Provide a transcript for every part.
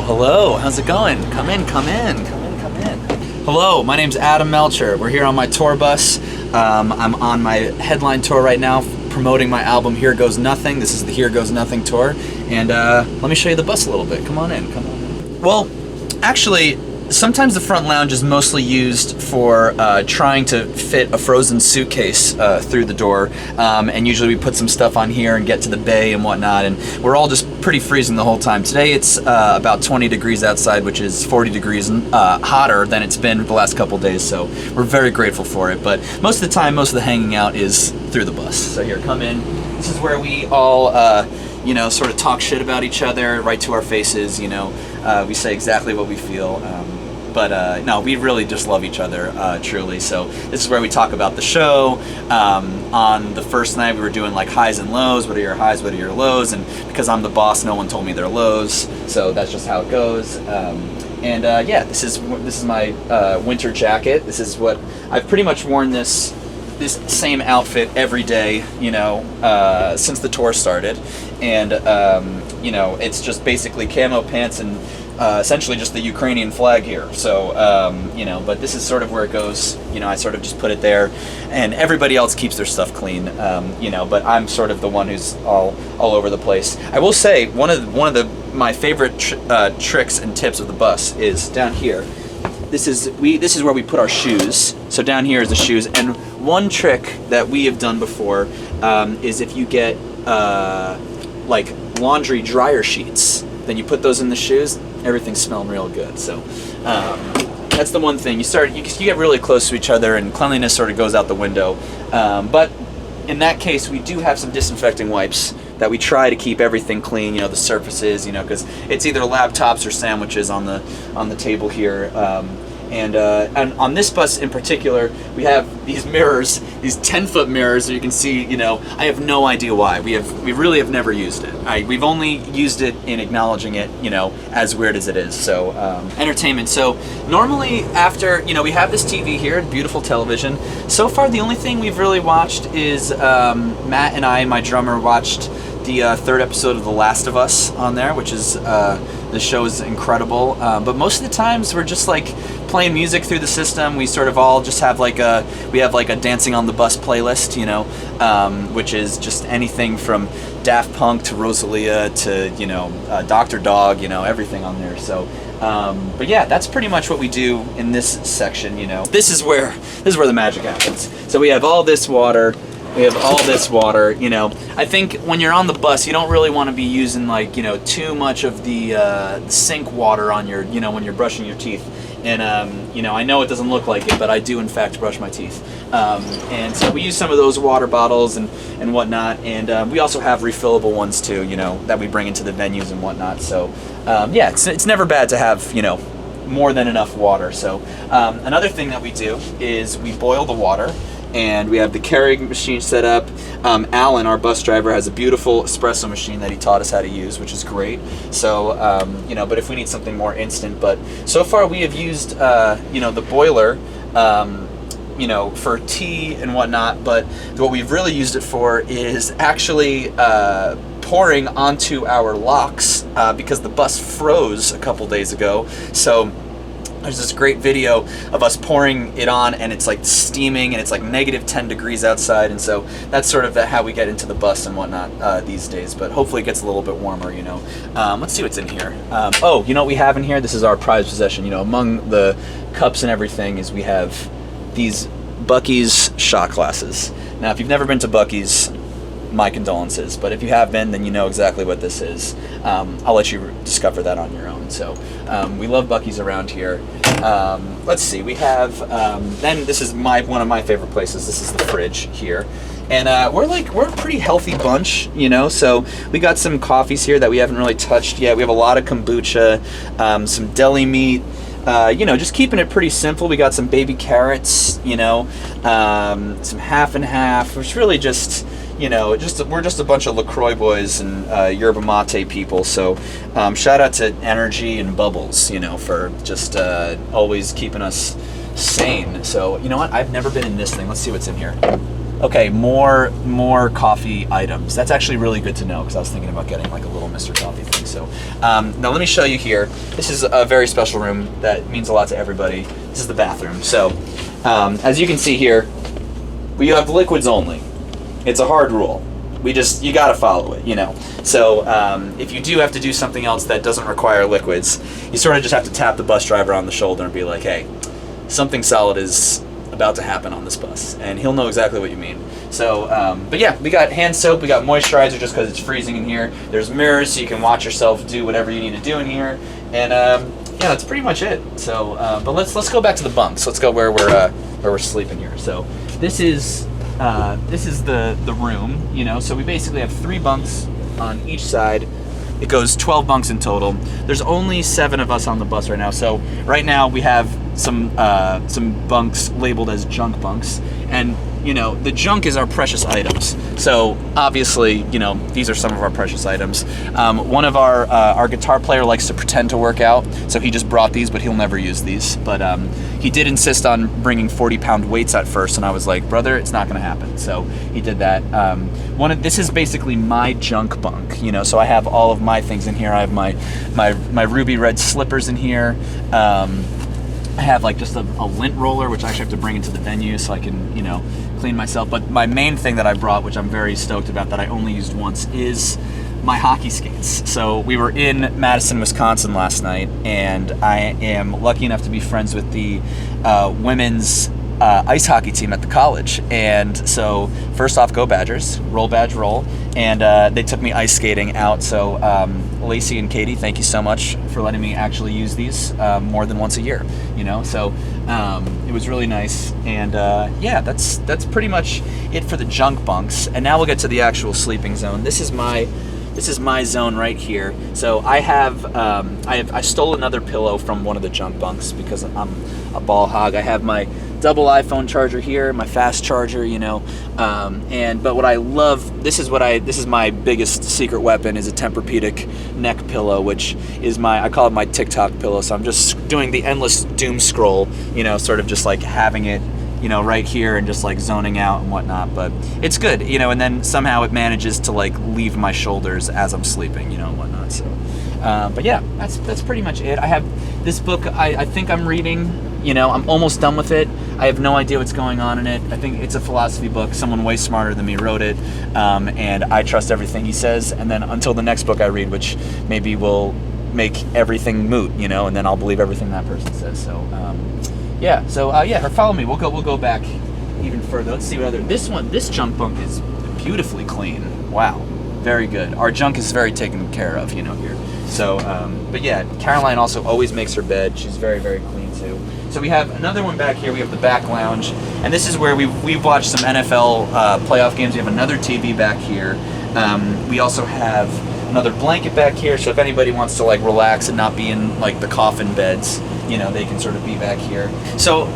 Hello. How's it going? Come in. Hello, my name's Adam Melchor. We're here on my tour bus. I'm on my headline tour right now, promoting my album Here Goes Nothing. This is the Here Goes Nothing tour. And let me show you the bus a little bit. Come on in. Well, actually, sometimes the front lounge is mostly used for trying to fit a frozen suitcase through the door, and usually we put some stuff on here and get to the bay and whatnot, and we're all just pretty freezing the whole time. Today it's about 20 degrees outside, which is 40 degrees hotter than it's been the last couple days, so we're very grateful for it. But most of the time, most of the hanging out is through the bus. So here, come in. This is where we all sort of talk shit about each other right to our faces. We say exactly what we feel. But no, we really just love each other, truly. So this is where we talk about the show. On the first night, we were doing like highs and lows. What are your highs? What are your lows? And because I'm the boss, no one told me their lows. So that's just how it goes. Yeah, this is my winter jacket. This is what I've pretty much worn this same outfit every day, since the tour started. And it's just basically camo pants and essentially just the Ukrainian flag here. So, but this is sort of where it goes. I sort of just put it there, and everybody else keeps their stuff clean. But I'm sort of the one who's all over the place. I will say one of my favorite tricks and tips of the bus is down here. This is where we put our shoes. So down here is the shoes. And one trick that we have done before is if you get like laundry dryer sheets, then you put those in the shoes. Everything's smelling real good. So that's the one thing. You get really close to each other, and cleanliness sort of goes out the window. But in that case, we do have some disinfecting wipes that we try to keep everything clean. The surfaces. Because it's either laptops or sandwiches on the table here. And on this bus in particular, we have these mirrors, these 10-foot mirrors that you can see. I have no idea why. We really have never used it. We've only used it in acknowledging it, as weird as it is. So entertainment. So normally after, we have this TV here, beautiful television. So far, the only thing we've really watched is Matt and I, my drummer, watched the third episode of The Last of Us on there, which is the show is incredible. But most of the times we're just like playing music through the system. We sort of all just have like a Dancing on the Bus playlist, which is just anything from Daft Punk to Rosalia to Dr. Dog, everything on there. So but yeah, that's pretty much what we do in this section. This is where the magic happens. So we have all this water. We have all this water. I think when you're on the bus, you don't really want to be using too much of the sink water on your, when you're brushing your teeth. And I know it doesn't look like it, but I do in fact brush my teeth. And so we use some of those water bottles and whatnot. And we also have refillable ones too, that we bring into the venues and whatnot. So yeah, it's never bad to have, more than enough water. So another thing that we do is we boil the water. And we have the carrying machine set up. Alan, our bus driver, has a beautiful espresso machine that he taught us how to use, which is great. So, but if we need something more instant, but so far we have used, the boiler, for tea and whatnot. But what we've really used it for is actually pouring onto our locks because the bus froze a couple days ago. So there's this great video of us pouring it on, and it's like steaming, and it's like -10 degrees outside, and so that's sort of how we get into the bus and whatnot these days. But hopefully it gets a little bit warmer. Let's see what's in here. Oh, you know what we have in here? This is our prized possession. Among the cups and everything is we have these Buc-ee's shot glasses. Now, if you've never been to Buc-ee's, my condolences, but if you have been, then you know exactly what this is. I'll let you discover that on your own. So we love Buc-ee's around here. Let's see, we have then this is one of my favorite places. This is the fridge here, and we're a pretty healthy bunch, so we got some coffees here that we haven't really touched yet. We have a lot of kombucha, some deli meat, just keeping it pretty simple. We got some baby carrots, some half and half, which really just we're just a bunch of LaCroix boys and yerba mate people. So shout out to Energy and Bubbles, for just always keeping us sane. So you know what? I've never been in this thing. Let's see what's in here. Okay, more coffee items. That's actually really good to know because I was thinking about getting like a little Mr. Coffee thing. So now let me show you here. This is a very special room that means a lot to everybody. This is the bathroom. So as you can see here, we have liquids only. It's a hard rule. You gotta follow it, you know. So if you do have to do something else that doesn't require liquids, you sort of just have to tap the bus driver on the shoulder and be like, hey, something solid is about to happen on this bus, and he'll know exactly what you mean. So but yeah, we got hand soap, we got moisturizer just because it's freezing in here. There's mirrors so you can watch yourself do whatever you need to do in here, and yeah, that's pretty much it. So but let's go back to the bunks. Let's go where we're sleeping here. So this is the room, you know. So we basically have 3 bunks on each side. It goes 12 bunks in total. There's only 7 of us on the bus right now. So right now we have some bunks labeled as junk bunks, and you know, the junk is our precious items. So obviously, you know, these are some of our precious items. One of our guitar player likes to pretend to work out, so he just brought these, but he'll never use these. But he did insist on bringing 40-pound weights at first, and I was like, brother, it's not gonna happen. So he did that. This is basically my junk bunk, you know, so I have all of my things in here. I have my ruby red slippers in here. I have like just a lint roller, which I actually have to bring into the venue so I can, you know, clean myself. But my main thing that I brought, which I'm very stoked about, that I only used once, is my hockey skates. So we were in Madison, Wisconsin last night, and I am lucky enough to be friends with the women's ice hockey team at the college. And so first off, go Badgers, roll Badge roll. And they took me ice skating out. So Lacey and Katie, thank you so much for letting me actually use these more than once a year, you know. So it was really nice. And yeah, that's pretty much it for the junk bunks. And now we'll get to the actual sleeping zone. This is my zone right here. So I stole another pillow from one of the junk bunks because I'm a ball hog. I have my double iPhone charger here, my fast charger, you know, but what I love, this is my biggest secret weapon, is a Tempur-Pedic neck pillow, which is I call it my TikTok pillow. So I'm just doing the endless doom scroll, you know, sort of just like having it, you know, right here and just like zoning out and whatnot. But it's good, you know, and then somehow it manages to like leave my shoulders as I'm sleeping, you know, and whatnot. So but yeah, that's pretty much it. I have this book I think I'm reading. You know, I'm almost done with it. I have no idea what's going on in it. I think it's a philosophy book. Someone way smarter than me wrote it, and I trust everything he says. And then until the next book I read, which maybe will make everything moot, you know, and then I'll believe everything that person says. So, yeah. So, yeah, or follow me. We'll go back even further. Let's see what other. This junk bunk is beautifully clean. Wow, very good. Our junk is very taken care of, you know, here. So, but yeah, Caroline also always makes her bed. She's very, very clean too. So we have another one back here. We have the back lounge, and this is where we've watched some NFL playoff games. We have another TV back here. We also have another blanket back here, so if anybody wants to like relax and not be in like the coffin beds, you know, they can sort of be back here. So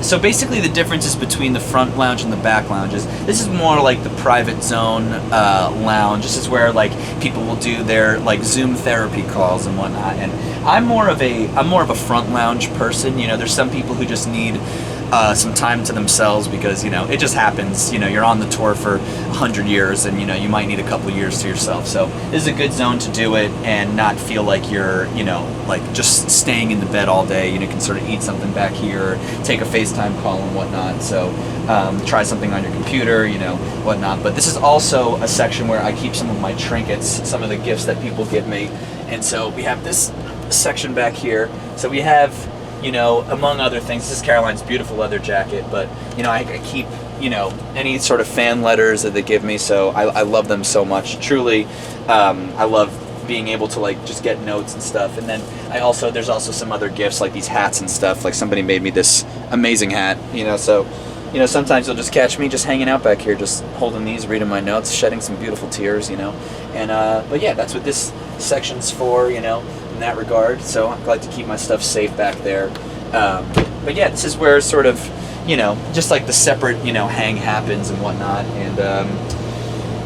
so basically the differences between the front lounge and the back lounge is this is more like the private zone lounge. This is where like people will do their like Zoom therapy calls and whatnot. And I'm more of a front lounge person. You know, there's some people who just need some time to themselves because, you know, it just happens. You know, you're on the tour for 100 years and, you know, you might need a couple of years to yourself. So this is a good zone to do it and not feel like you're, you know, like just staying in the bed all day. You know, you can sort of eat something back here, take a FaceTime call and whatnot. So try something on your computer, you know, whatnot. But this is also a section where I keep some of my trinkets, some of the gifts that people give me. And so we have this section back here. So we have, you know, among other things, this is Caroline's beautiful leather jacket, but, you know, I keep, you know, any sort of fan letters that they give me, so I love them so much. Truly, I love being able to, like, just get notes and stuff. And then there's also some other gifts, like these hats and stuff. Like, somebody made me this amazing hat, you know, so, you know, sometimes you'll just catch me just hanging out back here, just holding these, reading my notes, shedding some beautiful tears, you know. And, but yeah, that's what this section's for, you know, in that regard. So I like to keep my stuff safe back there. But yeah, this is where sort of, you know, just like the separate, you know, hang happens and whatnot. And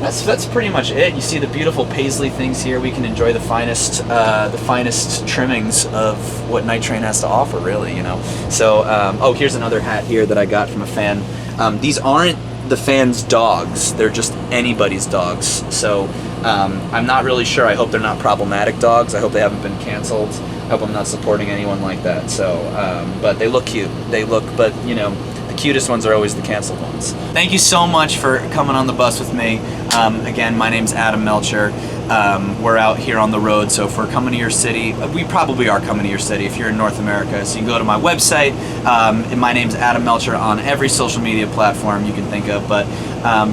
that's pretty much it. You see the beautiful paisley things here. We can enjoy the finest trimmings of what Night Train has to offer, really, you know. So, oh, here's another hat here that I got from a fan. These aren't the fans' dogs. They're just anybody's dogs. So I'm not really sure. I hope they're not problematic dogs. I hope they haven't been canceled. I hope I'm not supporting anyone like that. So, but they look cute. But you know, the cutest ones are always the canceled ones. Thank you so much for coming on the bus with me. Again, my name's Adam Melchor. We're out here on the road, so if we're coming to your city, we probably are coming to your city if you're in North America. So you can go to my website. And my name's Adam Melchor on every social media platform you can think of. But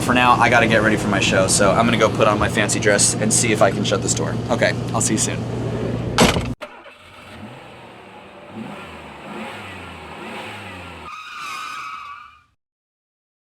for now, I got to get ready for my show. So I'm going to go put on my fancy dress and see if I can shut this door. Okay, I'll see you soon.